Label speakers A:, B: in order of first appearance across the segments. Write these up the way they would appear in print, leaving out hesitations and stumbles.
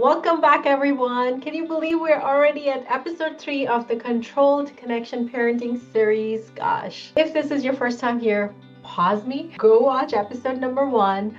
A: Welcome back, everyone. Can you believe we're already at episode 3 of the Control2Connection Parenting Series? Gosh, if this is your first time here, pause me, go watch episode number 1,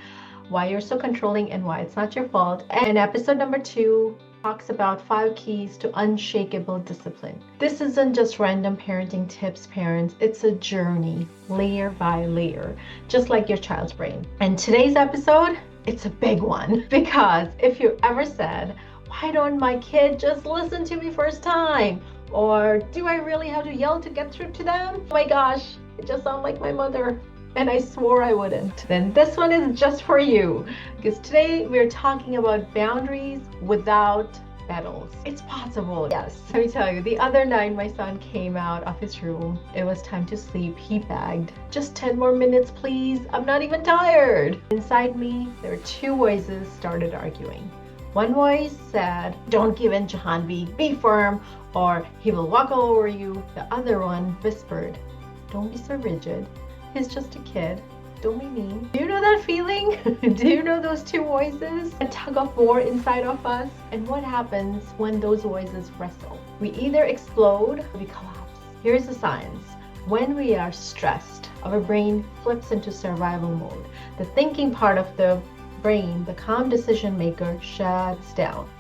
A: why you're so controlling and why it's not your fault. And episode number 2 talks about 5 keys to unshakable discipline. This isn't just random parenting tips, parents. It's a journey, layer by layer, just like your child's brain. And today's episode, it's a big one, because if you ever said, why don't my kid just listen to me first time? Or do I really have to yell to get through to them? Oh my gosh, it just sounds like my mother. And I swore I wouldn't. Then this one is just for you, because today we're talking about boundaries without battles. It's possible, yes. Let me tell you, the other night my son came out of his room. It was time to sleep. He begged, just 10 more minutes, please. I'm not even tired. Inside me, there were 2 voices started arguing. One voice said, don't give in, Jahanvi, be firm, or he will walk all over you. The other one whispered, don't be so rigid. He's just a kid. Don't be mean. Do you know that feeling? Do you know those 2 voices? A tug of war inside of us. And what happens when those voices wrestle? We either explode or we collapse. Here's the science. When we are stressed, our brain flips into survival mode. The thinking part of the brain, the calm decision maker, shuts down.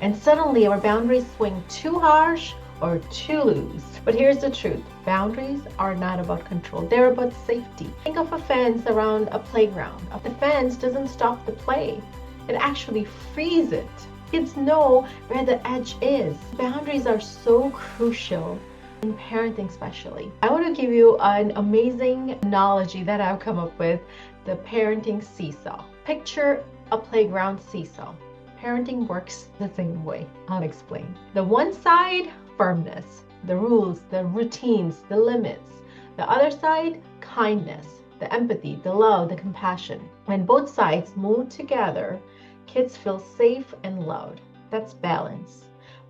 A: And suddenly our boundaries swing too harsh or too loose. But here's the truth. Boundaries are not about control. They're about safety. Think of a fence around a playground. The fence doesn't stop the play. It actually frees it. Kids know where the edge is. Boundaries are so crucial in parenting especially. I want to give you an amazing analogy that I've come up with, the parenting seesaw. Picture a playground seesaw. Parenting works the same way. I'll explain. The one side, firmness, the rules, the routines, the limits. The other side, kindness, the empathy, the love, the compassion. When both sides move together, kids feel safe and loved. That's balance.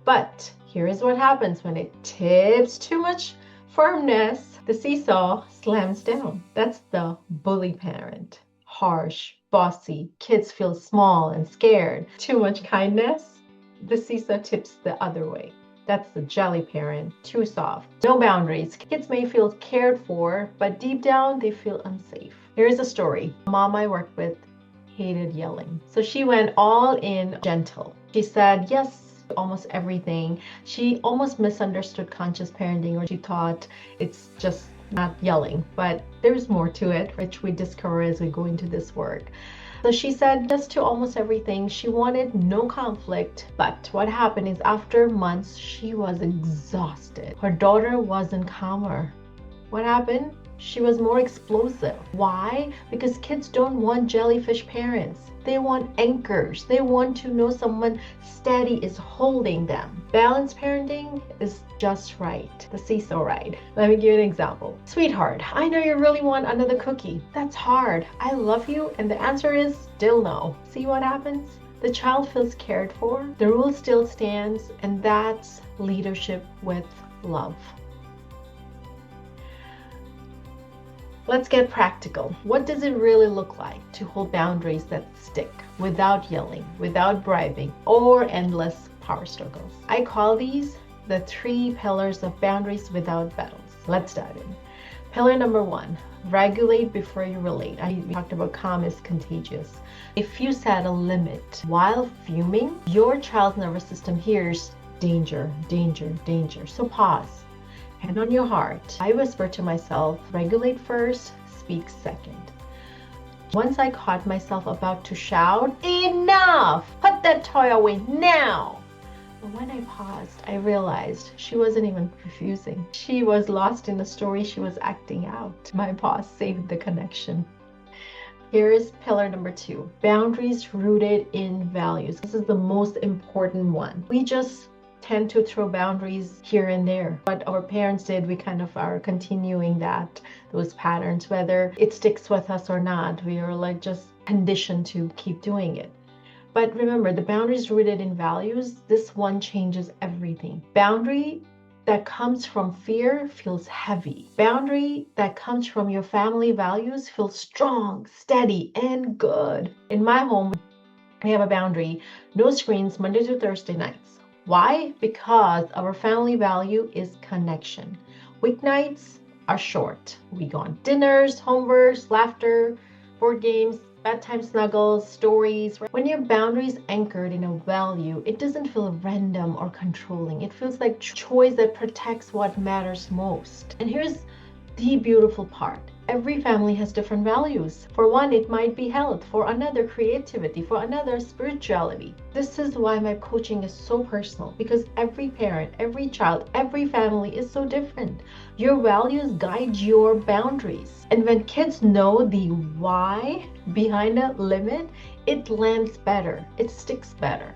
A: But here is what happens when it tips too much firmness. The seesaw slams down. That's the bully parent. Harsh, bossy, kids feel small and scared. Too much kindness, the seesaw tips the other way. That's the jelly parent, too soft. No boundaries. Kids may feel cared for, but deep down they feel unsafe. Here's a story. A mom I worked with hated yelling. So she went all in gentle. She said yes to almost everything. She almost misunderstood conscious parenting, or she thought it's just not yelling, but there's more to it, which we discover as we go into this work. So she said yes to almost everything. She wanted no conflict. But what happened is after months, she was exhausted. Her daughter wasn't calmer. What happened? She was more explosive. Why? Because kids don't want jellyfish parents. They want anchors. They want to know someone steady is holding them. Balanced parenting is just right. The seesaw ride. Let me give you an example. Sweetheart, I know you really want another cookie. That's hard. I love you. And the answer is still no. See what happens? The child feels cared for. The rule still stands. And that's leadership with love. Let's get practical. What does it really look like to hold boundaries that stick without yelling, without bribing, or endless power struggles? I call these the 3 pillars of boundaries without battles. Let's dive in. Pillar number 1, regulate before you relate. I talked about calm is contagious. If you set a limit while fuming, your child's nervous system hears danger, danger, danger. So pause. Hand on your heart. I whisper to myself, regulate first, speak second. Once I caught myself about to shout, enough! Put that toy away now! But when I paused, I realized she wasn't even refusing. She was lost in the story she was acting out. My pause saved the connection. Here is pillar number 2, boundaries rooted in values. This is the most important one. We just tend to throw boundaries here and there. What our parents did, we kind of are continuing those patterns, whether it sticks with us or not. We are like just conditioned to keep doing it. But remember, the boundaries rooted in values, this one changes everything. Boundary that comes from fear feels heavy. Boundary that comes from your family values feels strong, steady, and good. In my home, We have a boundary, no screens Monday to Thursday nights. Why? Because our family value is connection. Weeknights are short. We go on dinners, homeworks, laughter, board games, bedtime snuggles, stories. When your boundary is anchored in a value, it doesn't feel random or controlling. It feels like choice that protects what matters most. And here's the beautiful part. Every family has different values. For one, it might be health. For another, creativity. For another, spirituality. This is why my coaching is so personal, because every parent, every child, every family is so different. Your values guide your boundaries. And when kids know the why behind a limit, it lands better. It sticks better.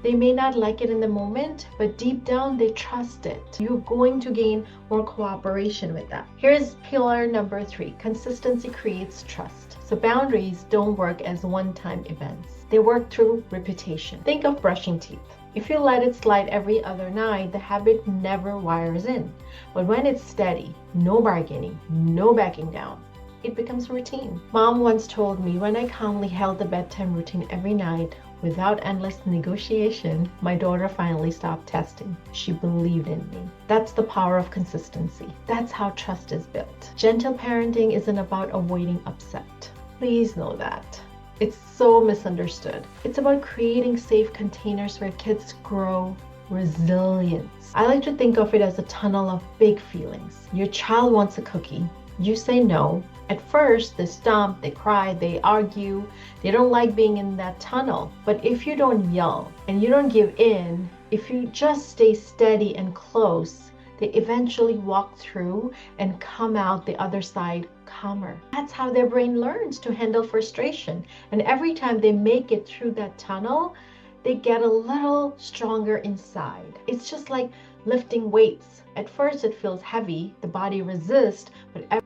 A: They may not like it in the moment, but deep down they trust it. You're going to gain more cooperation with that. Here's pillar number 3. Consistency creates trust. So boundaries don't work as one-time events. They work through repetition. Think of brushing teeth. If you let it slide every other night, the habit never wires in. But when it's steady, no bargaining, no backing down, it becomes routine. Mom once told me, when I calmly held the bedtime routine every night, without endless negotiation, my daughter finally stopped testing. She believed in me. That's the power of consistency. That's how trust is built. Gentle parenting isn't about avoiding upset. Please know that. It's so misunderstood. It's about creating safe containers where kids grow resilience. I like to think of it as a tunnel of big feelings. Your child wants a cookie. You say no. At first, they stomp, they cry, they argue. They don't like being in that tunnel. But if you don't yell and you don't give in, if you just stay steady and close, they eventually walk through and come out the other side calmer. That's how their brain learns to handle frustration. And every time they make it through that tunnel, they get a little stronger inside. It's just like lifting weights. At first, it feels heavy. The body resists, but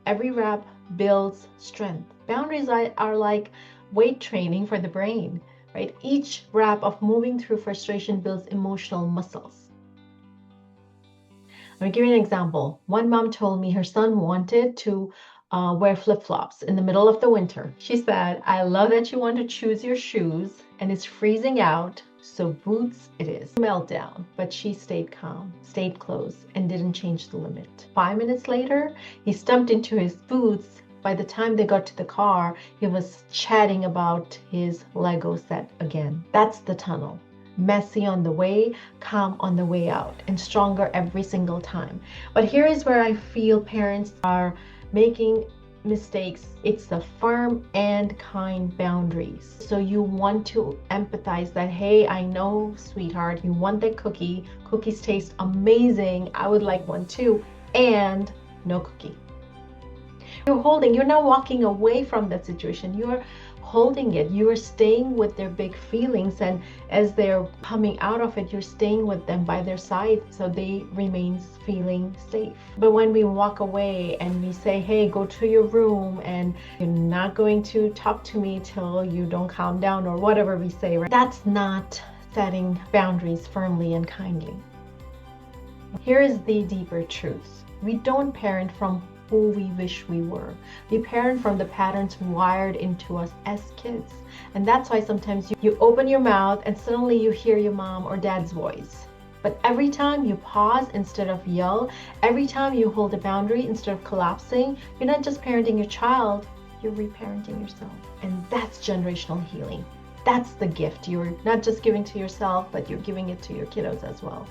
A: every rep builds strength. Boundaries are like weight training for the brain, right? Each rep of moving through frustration builds emotional muscles. Let me give you an example. One mom told me her son wanted to wear flip-flops in the middle of the winter. She said, "I love that you want to choose your shoes and it's freezing out, so boots it is." Meltdown, but she stayed calm, stayed close, and didn't change the limit. 5 minutes later, he stumped into his boots. By the time they got to the car, he was chatting about his Lego set again. That's the tunnel. Messy on the way, calm on the way out, and stronger every single time. But here is where I feel parents are making mistakes. It's the firm and kind boundaries. So you want to empathize that, hey, I know, sweetheart, you want that cookie. Cookies taste amazing. I would like one too. And no cookie. You're not walking away from that situation. You're holding it. You are staying with their big feelings, and as they're coming out of it, you're staying with them by their side so they remain feeling safe. But when we walk away and we say, hey, go to your room and you're not going to talk to me till you don't calm down, or whatever we say, right? That's not setting boundaries firmly and kindly. Here is the deeper truth. We don't parent from who we wish we were. We parent from the patterns wired into us as kids. And that's why sometimes you open your mouth and suddenly you hear your mom or dad's voice. But every time you pause instead of yell, every time you hold a boundary instead of collapsing, you're not just parenting your child, you're reparenting yourself. And that's generational healing. That's the gift you're not just giving to yourself, but you're giving it to your kiddos as well.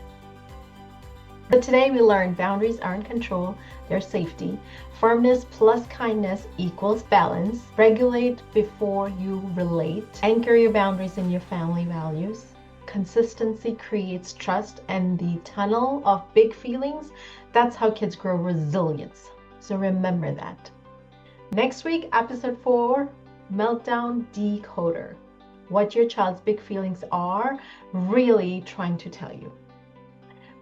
A: But today we learned boundaries aren't control, they're safety. Firmness plus kindness equals balance. Regulate before you relate. Anchor your boundaries in your family values. Consistency creates trust, and the tunnel of big feelings, that's how kids grow resilience. So remember that. Next week, episode 4, Meltdown Decoder. What your child's big feelings are really trying to tell you.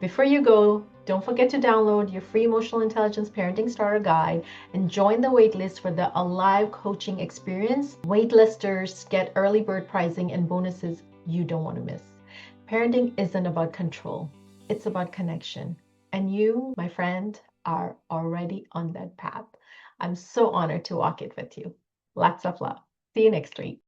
A: Before you go, don't forget to download your free Emotional Intelligence Parenting Starter Guide and join the waitlist for the Alive Coaching Experience. Waitlisters get early bird pricing and bonuses you don't want to miss. Parenting isn't about control. It's about connection. And you, my friend, are already on that path. I'm so honored to walk it with you. Lots of love. See you next week.